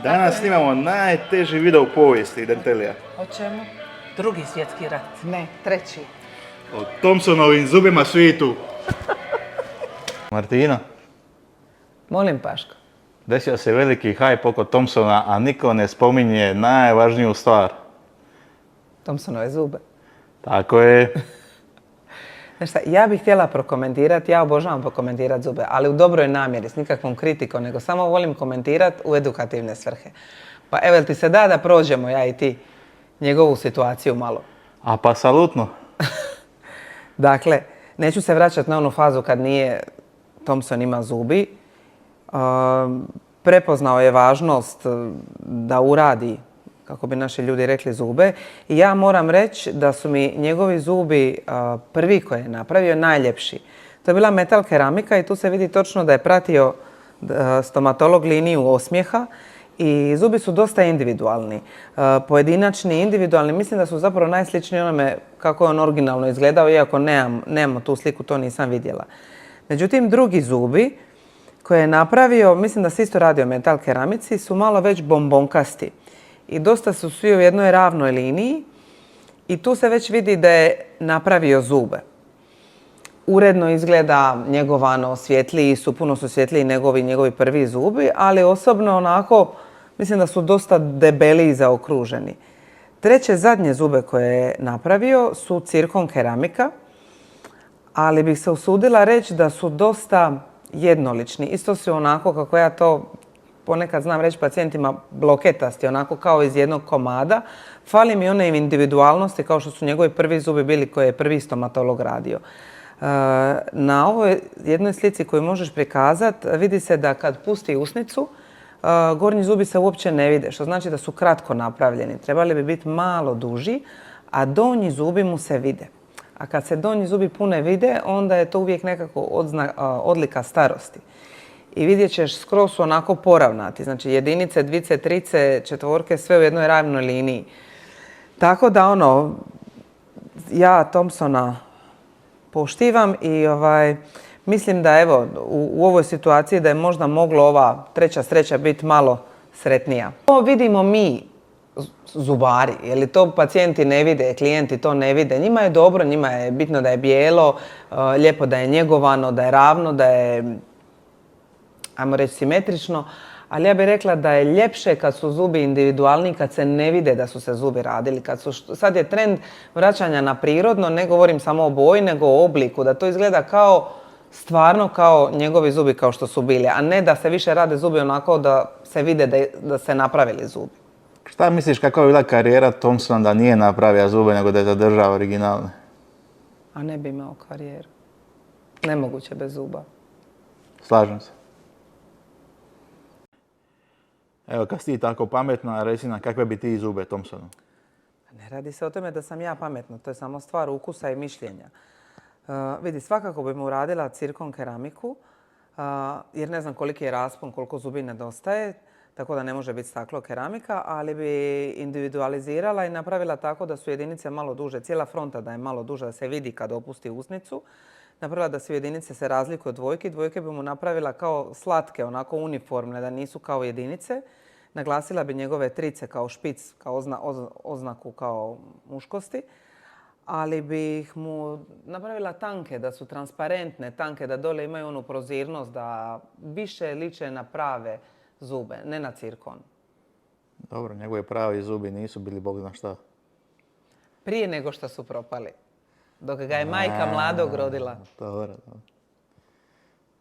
Danas snimamo najteži video u povijesti Dentelija. O čemu? Drugi svjetski rat. Ne, treći. O Thompsonovim zubima svitu. Martina, Molim, Paško. desio se veliki hajp oko Thompsona, a niko ne spominje najvažniju stvar. Thompsonove zube. Tako je. Znaš šta, ja bih htjela prokomentirati, ja obožavam prokomentirati zube, ali u dobroj namjeri, s nikakvom kritikom, nego samo volim komentirati u edukativne svrhe. Pa evo, jel ti se da prođemo, ja i ti, njegovu situaciju malo? A pa salutno. Dakle, neću se vraćati na onu fazu kad nije Thompson ima zubi. Prepoznao je važnost da uradi, kako bi naši ljudi rekli, zube. I ja moram reći da su mi njegovi zubi prvi koje je napravio najljepši. To je bila metal keramika i tu se vidi točno da je pratio stomatolog liniju osmijeha i zubi su dosta individualni. Pojedinačni, individualni, mislim da su zapravo najsličniji onome kako je on originalno izgledao, iako nemamo tu sliku, to nisam vidjela. Međutim, drugi zubi koje je napravio, mislim da se isto radi o metal keramici, su malo već bombonkasti. I dosta su svi u jednoj ravnoj liniji i tu se već vidi da je napravio zube. Uredno izgleda, njegovano, svjetliji su, puno su svjetliji njegovi prvi zubi, ali osobno onako, mislim da su dosta debeliji zaokruženi. Treće zadnje zube koje je napravio su cirkon keramika, ali bih se usudila reći da su dosta jednolični. Isto su onako, kako ja to ponekad znam reći pacijentima, bloketasti, onako kao iz jednog komada. Fali mi one individualnosti kao što su njegovi prvi zubi bili koje je prvi stomatolog radio. Na ovoj jednoj slici koju možeš prikazati vidi se da kad pusti usnicu, gornji zubi se uopće ne vide, što znači da su kratko napravljeni. Trebali bi biti malo duži, a donji zubi mu se vide. A kad se donji zubi pune vide, onda je to uvijek nekako odlika starosti. I vidjet ćeš, skroz su onako poravnati. Znači jedinice, dvice, trice, četvorke, sve u jednoj ravnoj liniji. Tako da ja Thompsona poštivam i mislim da evo u ovoj situaciji da je možda moglo ova treća sreća biti malo sretnija. To vidimo mi zubari, je li to pacijenti ne vide, klijenti to ne vide. Njima je dobro, njima je bitno da je bijelo, lijepo da je njegovano, da je ravno, da je, ajmo reći, simetrično. Ali ja bih rekla da je ljepše kad su zubi individualni, kad se ne vide da su se zubi radili. Sad je trend vraćanja na prirodno, ne govorim samo o boji, nego o obliku, da to izgleda stvarno kao njegovi zubi kao što su bili, a ne da se više rade zubi onako da se vide da se napravili zubi. Šta misliš kakva je bila karijera Thompsona da nije napravio zube nego da je zadržao originalne? A ne bi imao karijeru. Nemoguće bez zuba. Slažem se. Evo, kad si ti tako pametna, reci nam kakve bi ti zube Thompsonu? Ne radi se o tome da sam ja pametna, to je samo stvar ukusa i mišljenja. Vidi, svakako bi mu radila cirkon keramiku, jer ne znam koliki je raspon, koliko zubi nedostaje, tako da ne može biti staklo keramika, ali bi individualizirala i napravila tako da su jedinice malo duže, cijela fronta da je malo duža, da se vidi kad opusti usnicu. Napravila da su jedinice se razlikuju od dvojki. Dvojke bi mu napravila kao slatke, onako uniformne, da nisu kao jedinice. Naglasila bi njegove trice kao špic, kao oznaku kao muškosti. Ali bih mu napravila tanke, da su transparentne, tanke, da dole imaju onu prozirnost, da više liče na prave zube, ne na cirkon. Dobro, njegovi pravi zubi nisu bili bog zna šta. Prije nego što su propali. Dok ga je majka mladog rodila. Dobro, dobro.